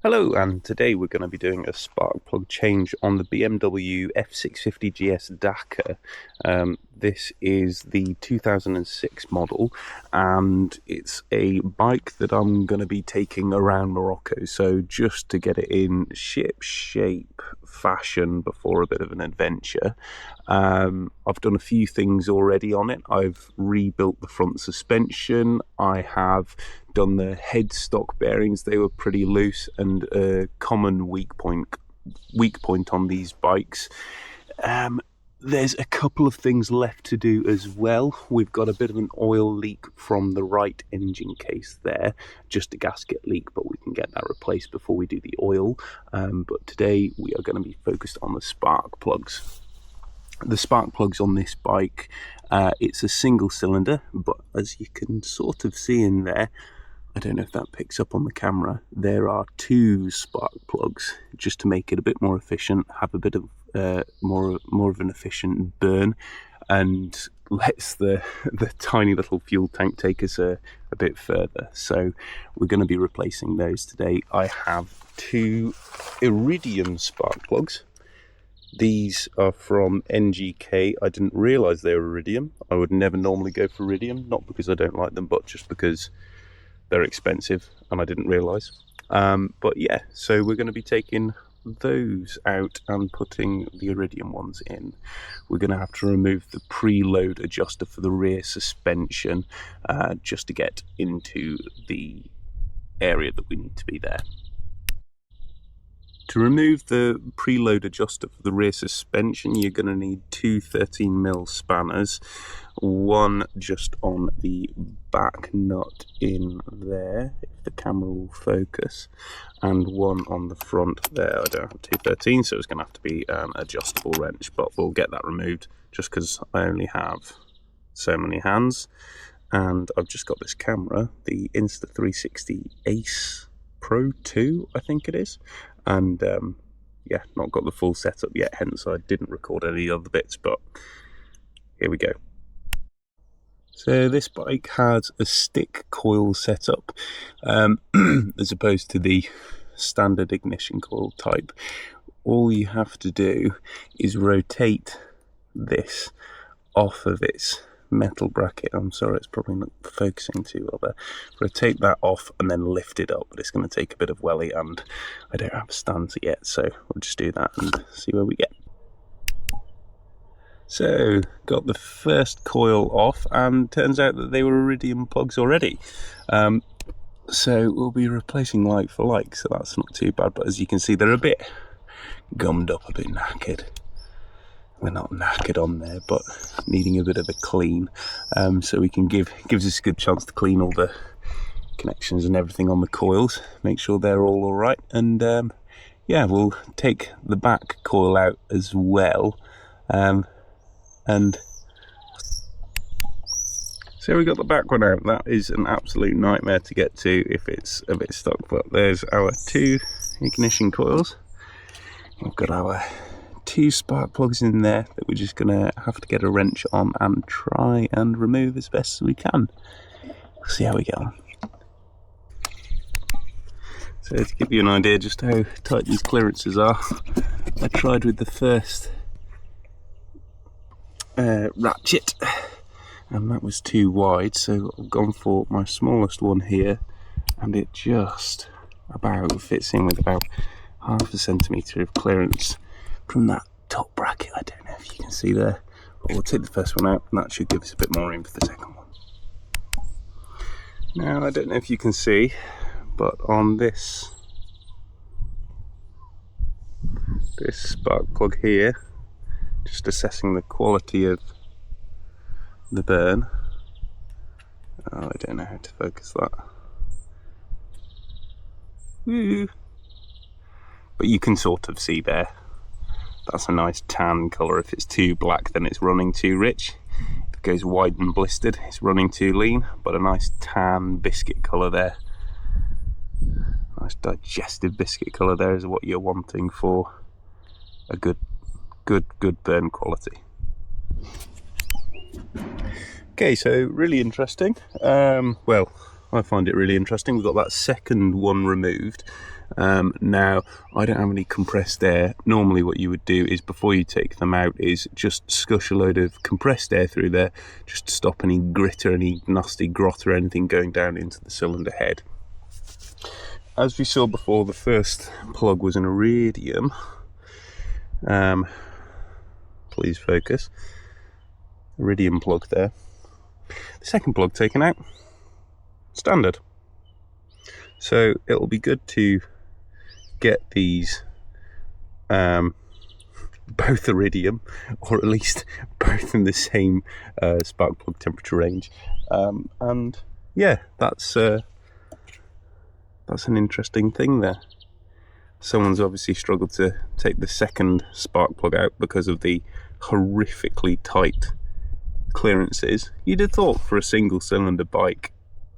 Hello, and today we're going to be doing a spark plug change on the BMW F650GS DAKAR. This is the 2006 model, and it's a bike that I'm going to be taking around Morocco. So just to get it in ship shape fashion before a bit of an adventure. I've done a few things already on it. I've rebuilt the front suspension. I have done the headstock bearings. They were pretty loose, and a common weak point on these bikes. There's a couple of things left to do as well. We've got a bit of an oil leak from the right engine case there, just a gasket leak, but we can get that replaced before we do the oil. But today we are going to be focused on the spark plugs. The spark plugs on this bike, it's a single cylinder, but as you can sort of see in there, I don't know if that picks up on the camera, there are two spark plugs just to make it a bit more efficient, have a bit of more of an efficient burn, and lets the tiny little fuel tank take us a bit further. So we're going to be replacing those today. I have two iridium spark plugs. These are from NGK. I didn't realise they were iridium. I would never normally go for iridium, not because I don't like them, but just because they're expensive and I didn't realise. But yeah, so we're going to be taking those out and putting the iridium ones in. We're going to have to remove the preload adjuster for the rear suspension just to get into the area that we need to be there. To remove the preload adjuster for the rear suspension, you're going to need two 13mm spanners, one just on the back nut in there, if the camera will focus, and one on the front there. I don't have 213, so it's going to have to be an adjustable wrench, but we'll get that removed just because I only have so many hands. And I've just got this camera, the Insta360 Ace Pro 2, I think it is. And yeah, not got the full setup yet, hence I didn't record any other bits, but here we go. So this bike has a stick coil setup as opposed to the standard ignition coil type. All you have to do is rotate this off of its metal bracket. I'm sorry, it's probably not focusing too well there. Rotate that off and then lift it up, but it's going to take a bit of welly and I don't have a stanza yet, so we'll just do that and see where we get. So got the first coil off, and turns out that they were iridium plugs already. So we'll be replacing like for like, so that's not too bad, but as you can see they're a bit gummed up, a bit knackered. We're not knackered on there, but needing a bit of a clean, so we can gives us a good chance to clean all the connections and everything on the coils, make sure they're all right, and yeah, we'll take the back coil out as well. And so we got the back one out. That is an absolute nightmare to get to if it's a bit stuck, but there's our two ignition coils. We've got our two spark plugs in there that we're just gonna have to get a wrench on and try and remove as best as we can. We'll see how we get on. So to give you an idea just how tight these clearances are, I tried with the first ratchet and that was too wide, so I've gone for my smallest one here, and it just about fits in with about 1/2 centimetre of clearance from that top bracket. I don't know if you can see there, but we'll take the first one out and that should give us a bit more room for the second one. Now I don't know if you can see, but on this spark plug here, just assessing the quality of the burn. Oh, I don't know how to focus that. Woo. But you can sort of see there. That's a nice tan colour. If it's too black, then it's running too rich. If it goes white and blistered, it's running too lean. But a nice tan biscuit colour there. Nice digestive biscuit colour there is what you're wanting for a good burn quality. Okay, so really interesting. Well, I find it really interesting. We've got that second one removed. Now, I don't have any compressed air. Normally what you would do is, before you take them out, is just scush a load of compressed air through there, just to stop any grit or any nasty grot or anything going down into the cylinder head. As we saw before, the first plug was an iridium. Please focus. Iridium plug there. The second plug taken out, standard. So it'll be good to get these both iridium, or at least both in the same spark plug temperature range. And yeah, that's an interesting thing there. Someone's obviously struggled to take the second spark plug out because of the horrifically tight clearances. You'd have thought for a single cylinder bike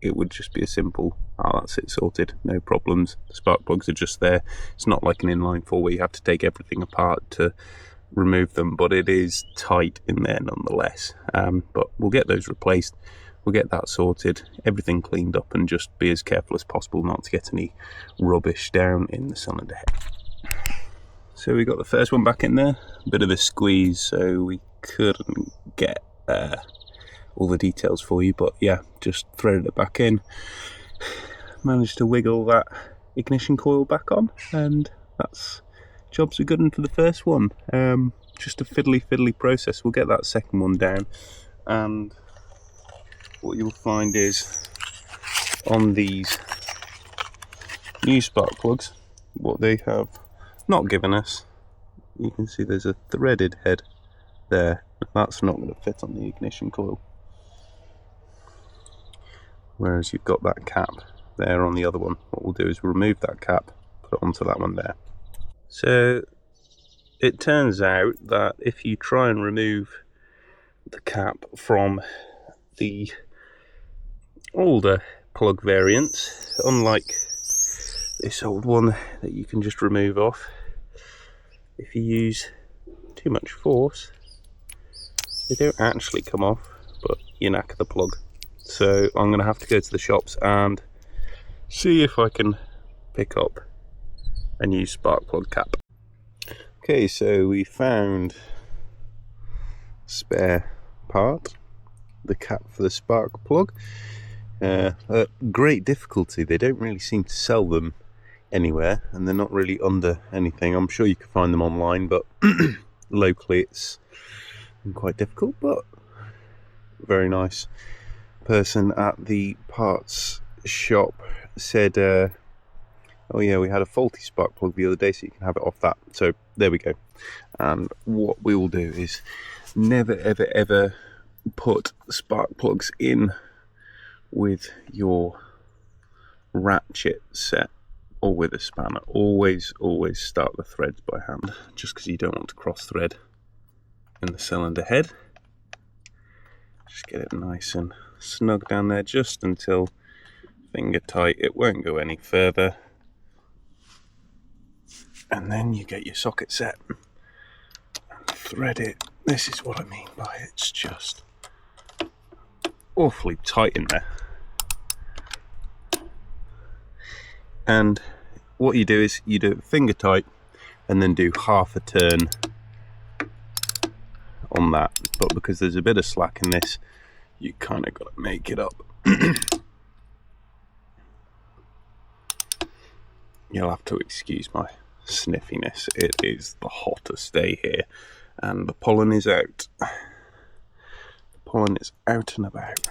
it would just be a simple, oh, that's it, sorted, no problems, the spark plugs are just there. It's not like an inline four where you have to take everything apart to remove them, but it is tight in there nonetheless. But we'll get those replaced, we'll get that sorted, everything cleaned up, and just be as careful as possible not to get any rubbish down in the cylinder head. So we got the first one back in there, a bit of a squeeze, so we couldn't get all the details for you, but yeah, just threaded it back in, managed to wiggle that ignition coil back on, and that's jobs are good for the first one. Just a fiddly process. We'll get that second one down, and what you'll find is on these new spark plugs, what they have not given us, you can see there's a threaded head there. That's not going to fit on the ignition coil, whereas you've got that cap there on the other one. What we'll do is remove that cap, put it onto that one there. So it turns out that if you try and remove the cap from the older plug variants, unlike this old one that you can just remove off, if you use too much force, they don't actually come off, but you knack the plug. So I'm going to have to go to the shops and see if I can pick up a new spark plug cap. Okay, so we found a spare part, the cap for the spark plug. At great difficulty. They don't really seem to sell them anywhere, and they're not really under anything. I'm sure you can find them online, but locally it's quite difficult. But very nice person at the parts shop said, oh yeah, we had a faulty spark plug the other day, so you can have it off that. So there we go. And what we will do is never ever put spark plugs in with your ratchet set or with a spanner. Always start the threads by hand, just because you don't want to cross thread in the cylinder head. Just get it nice and snug down there, just until finger tight. It won't go any further, and then you get your socket set and thread it. This is what I mean by it's just awfully tight in there. And what you do is you do it finger tight and then do half a turn on that, but because there's a bit of slack in this, you kind of got to make it up. You'll have to excuse my sniffiness. It is the hottest day here, and the pollen is out. The pollen is out and about,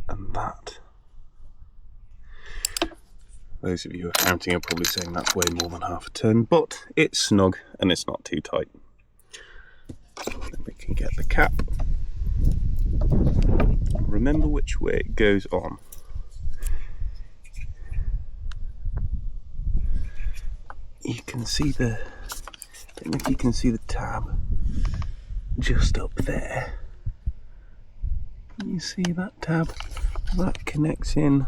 and that, those of you who are counting are probably saying that's way more than half a turn, but it's snug and it's not too tight. Then we can get the cap. Remember which way it goes on. You can see the, I don't know if you can see the tab just up there. You see that tab? That connects in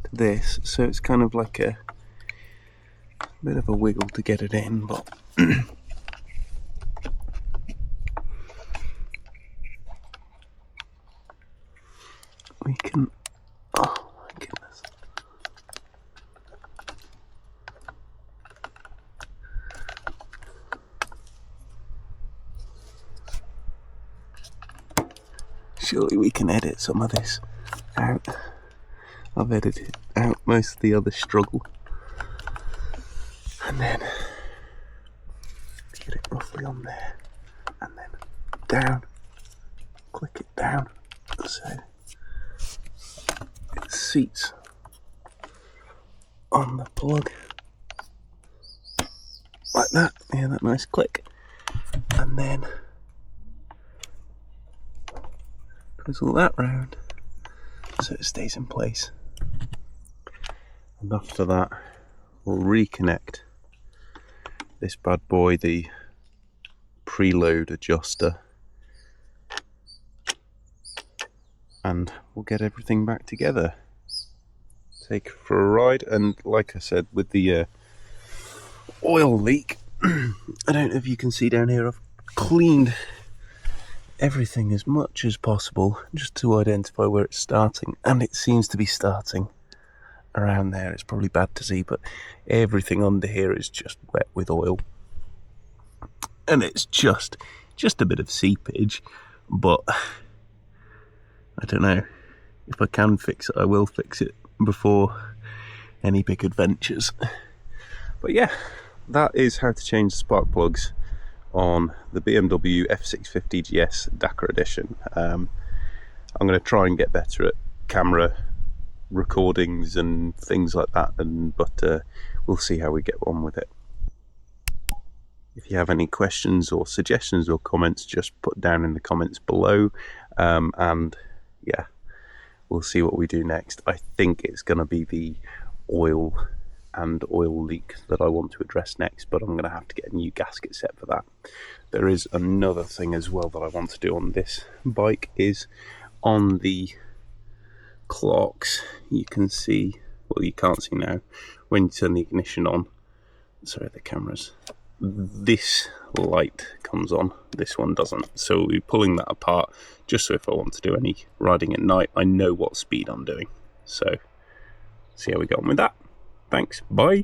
to this, so it's kind of like a bit of a wiggle to get it in, but we can, oh my surely we can edit some of this out. I've edited out most of the other struggle. And then get it roughly on there. And then down. Click it down. So it seats on the plug. Like that. Yeah, that nice click. And then twizzle that round so it stays in place. And after that, we'll reconnect this bad boy, the preload adjuster, and we'll get everything back together. Take it for a ride. And like I said, with the oil leak, I don't know if you can see down here, I've cleaned everything as much as possible just to identify where it's starting, and it seems to be starting around there. It's probably bad to see, but everything under here is just wet with oil, and it's just a bit of seepage. But I don't know, if I can fix it, I will fix it before any big adventures. But yeah, that is how to change the spark plugs on the BMW F650GS Dakar edition. I'm going to try and get better at camera recordings and things like that, but we'll see how we get on with it. If you have any questions or suggestions or comments, just put down in the comments below, and yeah, we'll see what we do next. I think it's going to be the oil leak that I want to address next, but I'm going to have to get a new gasket set for that. There is another thing as well that I want to do on this bike, is on the clocks. You can see, well, you can't see now, when you turn the ignition on, sorry, the cameras, this light comes on, this one doesn't. So we'll be pulling that apart, just so if I want to do any riding at night, I know what speed I'm doing. So see how we go on with that. Thanks, bye.